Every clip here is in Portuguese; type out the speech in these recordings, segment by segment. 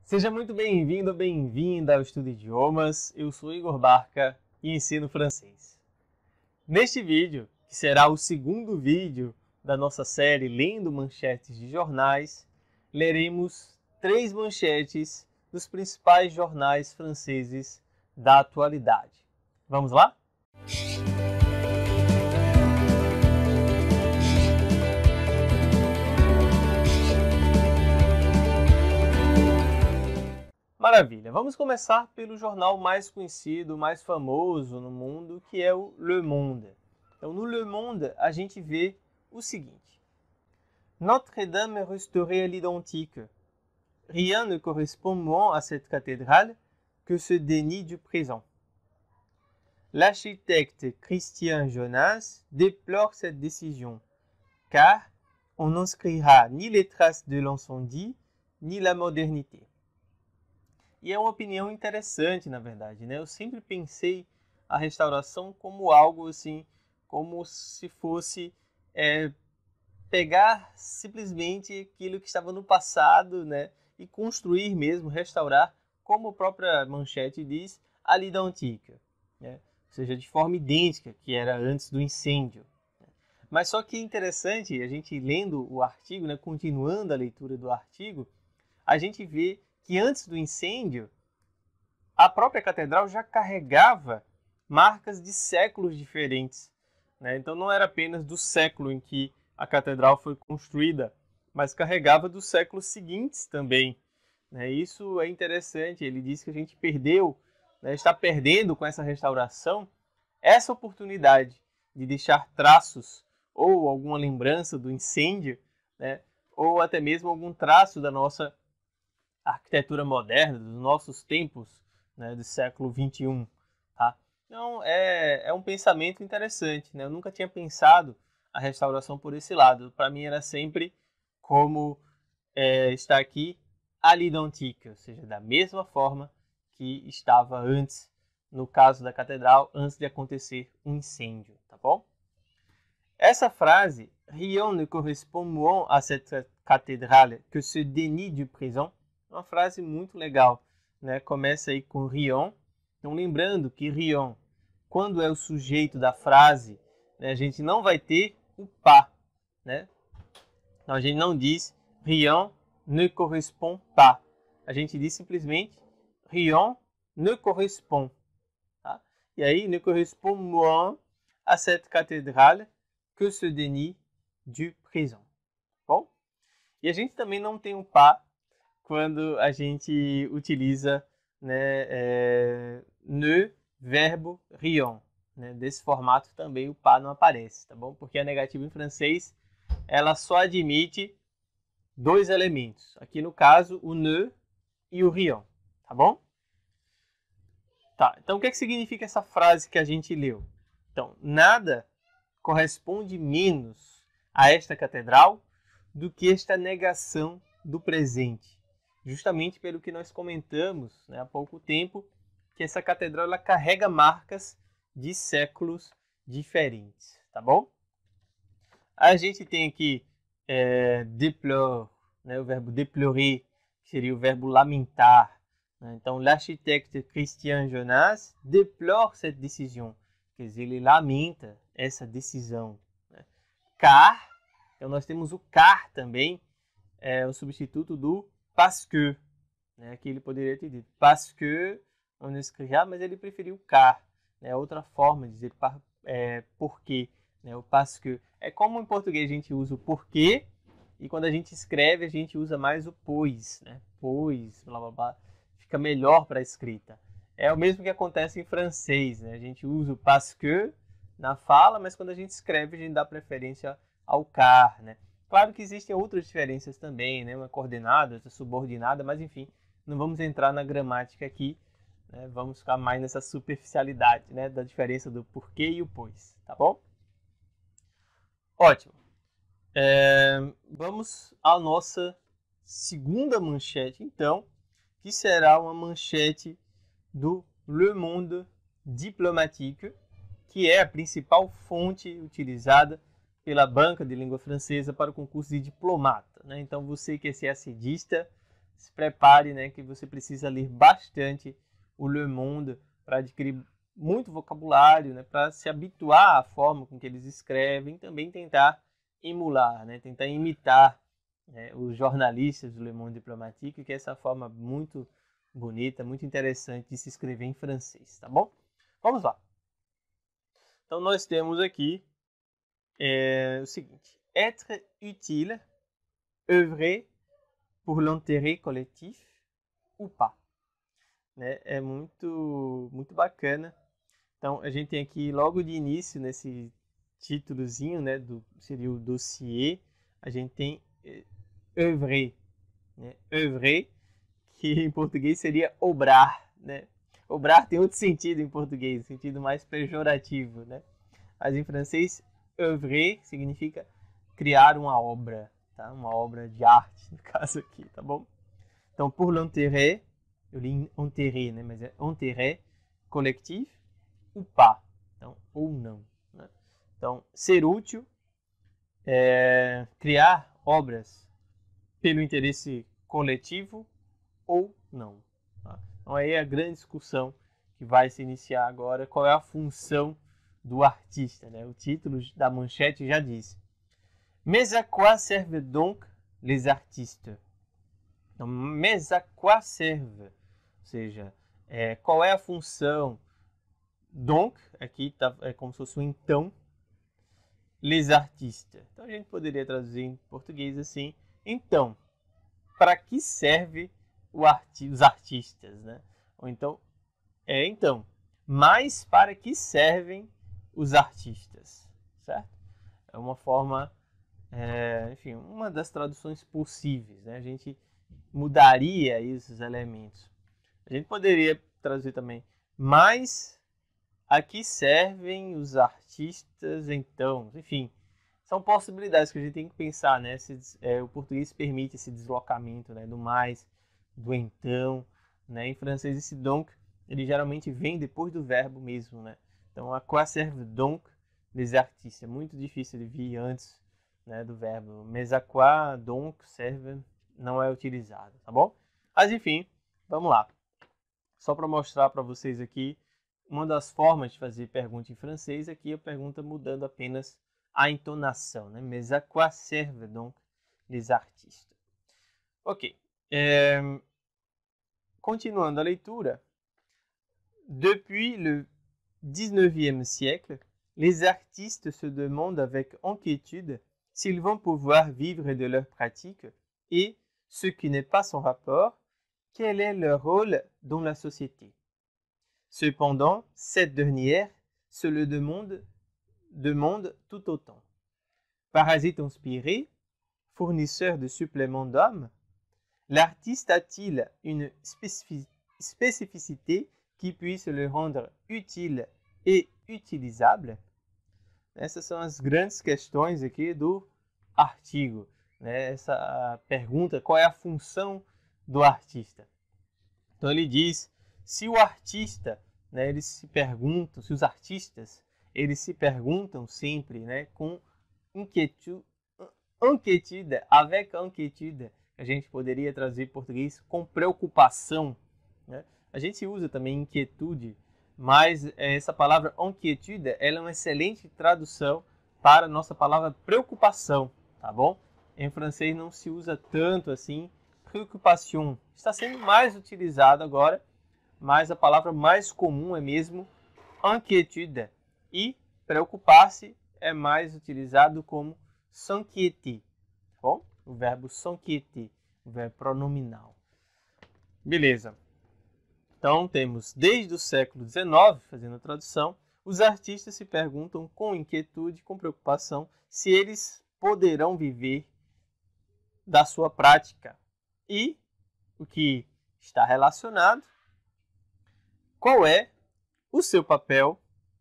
Seja muito bem-vindo ou bem-vinda ao Estudo Idiomas. Eu sou Igor Barca e ensino francês. Neste vídeo, que será o segundo vídeo da nossa série Lendo Manchetes de Jornais, leremos 3 manchetes dos principais jornais franceses da atualidade. Vamos lá? Maravilha! Vamos começar pelo jornal mais conhecido, mais famoso no mundo, que é o Le Monde. Então, no Le Monde, a gente vê o seguinte. Notre-Dame est restaurée à l'identique. Rien ne correspond moins à cette cathédrale que ce déni du présent. L'architecte Christian Jonas déplore cette décision, car on n'inscrira ni les traces de l'incendie, ni la modernité. E é uma opinião interessante, na verdade, né? Eu sempre pensei a restauração como algo assim, como se fosse pegar simplesmente aquilo que estava no passado, né? E construir mesmo, restaurar, como a própria manchete diz, à l'identique, né? Ou seja, de forma idêntica, que era antes do incêndio. Mas só que é interessante, a gente lendo o artigo, né? Continuando a leitura do artigo, a gente vê que antes do incêndio, a própria catedral já carregava marcas de séculos diferentes, né? Então não era apenas do século em que a catedral foi construída, mas carregava dos séculos seguintes também, né? Isso é interessante, ele diz que a gente perdeu, né, está perdendo com essa restauração, essa oportunidade de deixar traços ou alguma lembrança do incêndio, né, ou até mesmo algum traço da nossa arquitetura moderna, dos nossos tempos, né, do século XXI. Tá? Então, é um pensamento interessante, né? Eu nunca tinha pensado a restauração por esse lado. Para mim era sempre como está aqui à l'identique, ou seja, da mesma forma que estava antes, no caso da catedral, antes de acontecer um incêndio. Tá bom? Essa frase, rien ne correspond moins à cette cathédrale que ce déni du présent, uma frase muito legal, né? Começa aí com rien. Então, lembrando que rien, quando é o sujeito da frase, né, a gente não vai ter o pas, né? Então, a gente não diz rien ne correspond pas. A gente diz simplesmente rien ne correspond. Tá? E aí, ne correspond moins à cette cathédrale que ce déni du présent. Bom? E a gente também não tem o pas quando a gente utiliza, né, ne, verbo, rien. Né? Desse formato também o pas não aparece, tá bom? Porque a negativa em francês, ela só admite 2 elementos. Aqui no caso, o ne e o rien, tá bom? Tá, então o que significa essa frase que a gente leu? Então, nada corresponde menos a esta catedral do que esta negação do presente. Justamente pelo que nós comentamos, né, há pouco tempo, que essa catedral ela carrega marcas de séculos diferentes, tá bom? A gente tem aqui déplore, né, o verbo déplorer, que seria o verbo lamentar. Né? Então, l'architecte Christian Jonas déplore cette décision, quer dizer, ele lamenta essa decisão. Né? Car, então nós temos o car também, o substituto do parce que, né? Aqui ele poderia ter dito parce que on écrira, mas ele preferiu car, né? Outra forma de dizer porquê, né? O parce que é como em português a gente usa o porquê e quando a gente escreve a gente usa mais o pois, né? Pois, blá blá blá, fica melhor para a escrita. É o mesmo que acontece em francês, né? A gente usa o parce que na fala, mas quando a gente escreve a gente dá preferência ao car, né? Claro que existem outras diferenças também, né? Uma coordenada, outra subordinada, mas enfim, não vamos entrar na gramática aqui, né? Vamos ficar mais nessa superficialidade, né? Da diferença do porquê e o pois, tá bom? Ótimo. Vamos à nossa segunda manchete, então, que será uma manchete do Le Monde Diplomatique, que é a principal fonte utilizada pela Banca de Língua Francesa para o concurso de diplomata. Né? Então, você que é CACDista, se prepare, né, que você precisa ler bastante o Le Monde para adquirir muito vocabulário, né, para se habituar à forma com que eles escrevem, também tentar emular, né, tentar imitar, né, os jornalistas do Le Monde Diplomatique, que é essa forma muito bonita, muito interessante de se escrever em francês, tá bom? Vamos lá. Então, nós temos aqui o seguinte. Être utile, œuvrer pour l'intérêt collectif ou pas. Né? É muito bacana. Então, a gente tem aqui, logo de início, nesse títulozinho, né, seria o dossiê, a gente tem œuvrer. Né? Œuvrer, que em português seria obrar. Né? Obrar tem outro sentido em português, sentido mais pejorativo. Né? Mas em francês, œuvrer significa criar uma obra. Tá? Uma obra de arte, no caso aqui, tá bom? Então, pour l'intérêt, eu li intérêt, né? Mas é intérêt collectif ou pas. Então, ou não. Né? Então, ser útil é criar obras pelo interesse coletivo ou não. Tá? Então, aí é a grande discussão que vai se iniciar agora. Qual é a função do artista? Né? O título da manchete já diz. Mais à quoi servent donc les artistes? Então, mais à quoi servent? Ou seja, qual é a função? Donc, aqui tá, é como se fosse um então. Les artistes. Então, a gente poderia traduzir em português assim. Então, para que serve os artistas? Né? Ou então, mas para que servem os artistas? Certo? É uma forma... enfim, uma das traduções possíveis, né? A gente mudaria esses elementos. A gente poderia traduzir também, mas a que servem os artistas então? Enfim, são possibilidades que a gente tem que pensar, né? O português permite esse deslocamento, né? Do mais, do então, né? Em francês esse donc, ele geralmente vem depois do verbo mesmo, né? Então, à quoi servent donc les artistes? É muito difícil de vir antes, né, do verbo. Mais à quoi donc serve não é utilizado, tá bom? Mas enfim, vamos lá. Só para mostrar para vocês aqui uma das formas de fazer pergunta em francês, aqui a pergunta mudando apenas a entonação, né? Mais à quoi servent donc les artistes? Ok. Continuando a leitura. Depuis le 19e siècle, les artistes se demandent avec inquiétude s'ils vont pouvoir vivre de leur pratique et, ce qui n'est pas sans rapport, quel est leur rôle dans la société. Cependant, cette dernière se le demande tout autant. Parasite inspiré, fournisseur de suppléments d'âme, l'artiste a-t-il une spécificité qui puisse le rendre utile et utilisable? Essas são as grandes questões aqui do artigo. Né? Essa pergunta, qual é a função do artista? Então ele diz, se o artista, né, eles se perguntam, se os artistas, eles se perguntam sempre, né, com inquietude, avec inquietude, a gente poderia traduzir em português com preocupação. Né? A gente usa também inquietude, mas essa palavra inquiétude, ela é uma excelente tradução para a nossa palavra preocupação, tá bom? Em francês não se usa tanto assim, préoccupation. Está sendo mais utilizado agora, mas a palavra mais comum é mesmo inquiétude. E preocupar-se é mais utilizado como s'inquiéter, tá bom? O verbo s'inquiéter, o verbo pronominal. Beleza. Então, temos, desde o século XIX, fazendo a tradução, os artistas se perguntam com inquietude, com preocupação, se eles poderão viver da sua prática. E, o que está relacionado, qual é o seu papel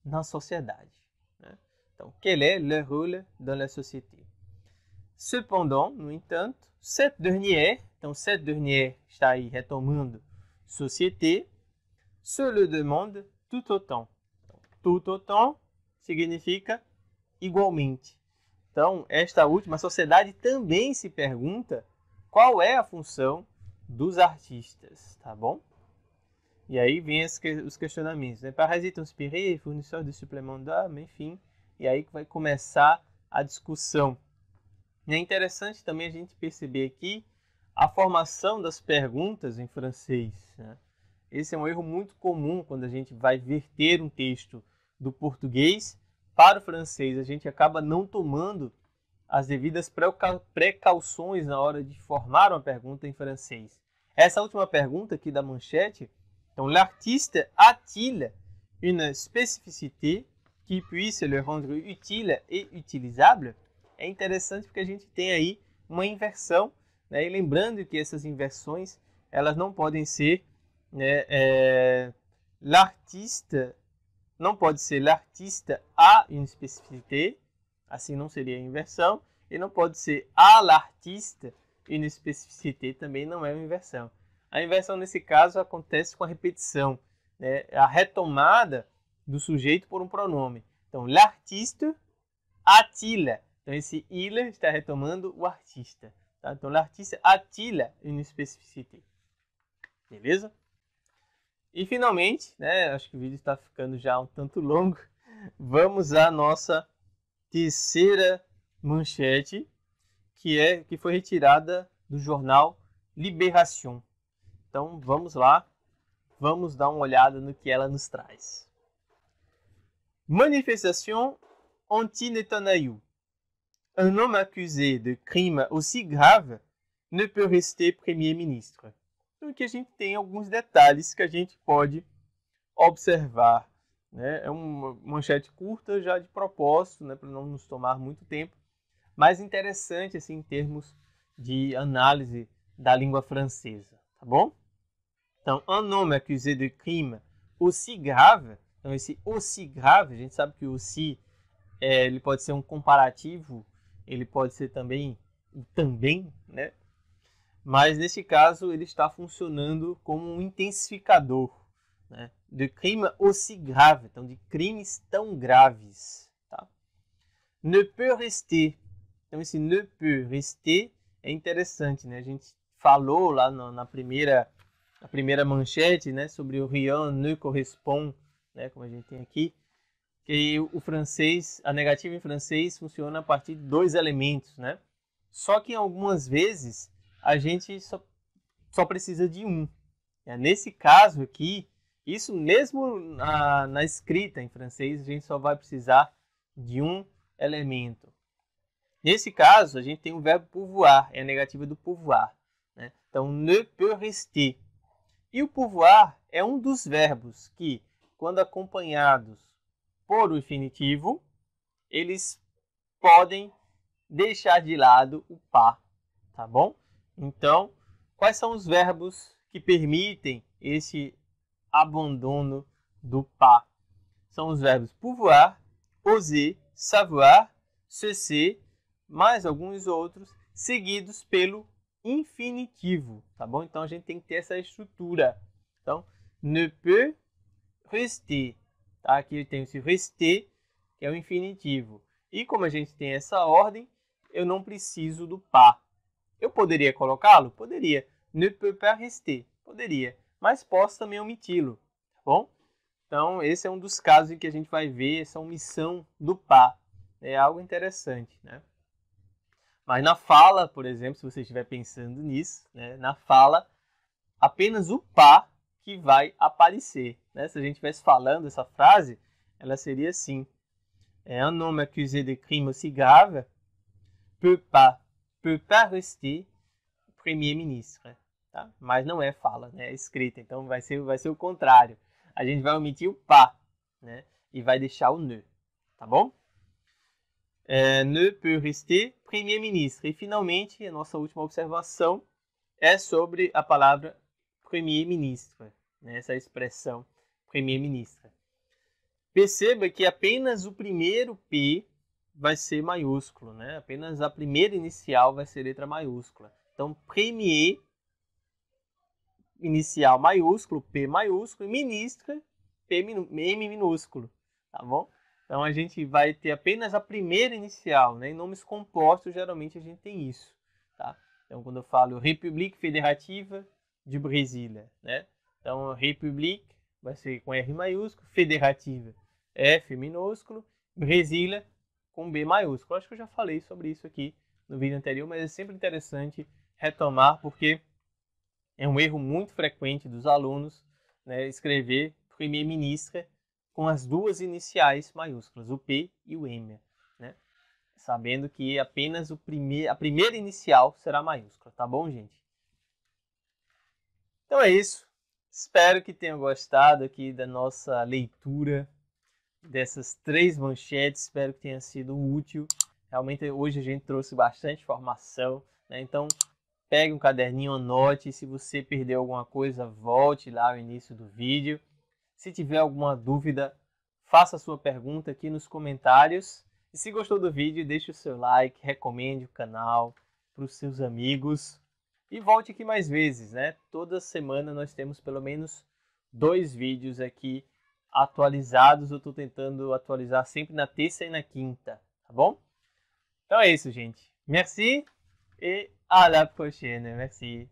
na sociedade. Né? Então, quel est le rôle dans la société? Cependant, no entanto, cette dernière, então cette dernière está aí retomando société, se le demande tout autant. Tout autant significa igualmente. Então, esta última sociedade também se pergunta qual é a função dos artistas, tá bom? E aí vem os questionamentos, né? Parasites inspirés, fournisseurs de suppléments d'âme, enfim. E aí vai começar a discussão. E é interessante também a gente perceber aqui a formação das perguntas em francês, né? Esse é um erro muito comum quando a gente vai verter um texto do português para o francês. A gente acaba não tomando as devidas precauções na hora de formar uma pergunta em francês. Essa última pergunta aqui da manchete, então, l'artiste a-t-il une spécificité qui puisse le rendre utile et utilisable? É interessante porque a gente tem aí uma inversão, né? E lembrando que essas inversões elas não podem ser, né, l'artiste, não pode ser l'artiste a une spécificité, assim não seria a inversão, e não pode ser à l'artiste une spécificité, também não é uma inversão. A inversão nesse caso acontece com a repetição, né? A retomada do sujeito por um pronome. Então, l'artiste a-t-il. Então, esse il está retomando o artista. Tá? Então, l'artiste a-t-il une spécificité. Beleza? E, finalmente, né, acho que o vídeo está ficando já um tanto longo, vamos à nossa terceira manchete, que foi retirada do jornal Libération. Então, vamos lá, vamos dar uma olhada no que ela nos traz. Manifestation anti-Netanyahou. Un homme accusé de crime aussi grave ne peut rester premier-ministre. Então, aqui a gente tem alguns detalhes que a gente pode observar, né? É uma manchete curta já de propósito, né, para não nos tomar muito tempo, mas interessante assim, em termos de análise da língua francesa, tá bom? Então, un homme accusé de crime aussi grave. Então, esse aussi grave, a gente sabe que o aussi ele pode ser um comparativo, ele pode ser também o também, né? Mas, nesse caso, ele está funcionando como um intensificador, né? De crime aussi grave, então, de crimes tão graves. Tá? Ne peut rester. Então, esse ne peut rester é interessante, né? A gente falou lá na primeira manchete, né, sobre o rien ne correspond, né, como a gente tem aqui, que o francês, a negativa em francês funciona a partir de dois elementos, né? Só que algumas vezes a gente só precisa de um. Nesse caso aqui, isso mesmo na escrita em francês, a gente só vai precisar de um elemento. Nesse caso, a gente tem o verbo pouvoir, é a negativa do pouvoir, né? Então, ne peut rester. E o pouvoir é um dos verbos que, quando acompanhados por o infinitivo, eles podem deixar de lado o pas, tá bom? Então, quais são os verbos que permitem esse abandono do pas? São os verbos pouvoir, oser, savoir, cesser, mais alguns outros, seguidos pelo infinitivo, tá bom? Então, a gente tem que ter essa estrutura. Então, ne peut rester. Tá? Aqui tem esse rester, que é o infinitivo. E como a gente tem essa ordem, eu não preciso do pas. Eu poderia colocá-lo? Poderia. Ne peut pas rester. Poderia. Mas posso também omiti-lo. Tá bom? Então, esse é um dos casos em que a gente vai ver essa omissão do pas. É algo interessante, né? Mas na fala, por exemplo, se você estiver pensando nisso, né, na fala, apenas o pas que vai aparecer, né? Se a gente estivesse falando essa frase, ela seria assim. Un homme accusé de crime aussi grave peut pas rester premier-ministre. Tá? Mas não é fala, né? É escrita, então vai ser o contrário. A gente vai omitir o pas, né? E vai deixar o ne, tá bom? Ne peut rester premier-ministre. E, finalmente, a nossa última observação é sobre a palavra premier-ministre, né? Essa expressão premier-ministre. Perceba que apenas o primeiro P vai ser maiúsculo, né? Apenas a primeira inicial vai ser letra maiúscula. Então, premier, inicial maiúsculo, P maiúsculo, e ministre, M minúsculo, tá bom? Então, a gente vai ter apenas a primeira inicial, né? Em nomes compostos, geralmente, a gente tem isso, tá? Então, quando eu falo République Fédérative, de Brasília, né? Então, République vai ser com R maiúsculo, Federativa F minúsculo, Brasília com B maiúsculo. Acho que eu já falei sobre isso aqui no vídeo anterior, mas é sempre interessante retomar, porque é um erro muito frequente dos alunos, né, escrever Premier-Ministre com as duas iniciais maiúsculas, o P e o M, né? Sabendo que apenas a primeira inicial será maiúscula, tá bom, gente? Então é isso. Espero que tenham gostado aqui da nossa leitura dessas 3 manchetes. Espero que tenha sido útil. Realmente hoje a gente trouxe bastante informação, né? Então pegue um caderninho, anote. Se você perdeu alguma coisa, volte lá ao início do vídeo. Se tiver alguma dúvida, faça a sua pergunta aqui nos comentários. E se gostou do vídeo, deixe o seu like, recomende o canal para os seus amigos. E volte aqui mais vezes, né? Toda semana nós temos pelo menos 2 vídeos aqui atualizados. Eu estou tentando atualizar sempre na terça e na quinta, tá bom? Então é isso, gente. Merci et à la prochaine. Merci.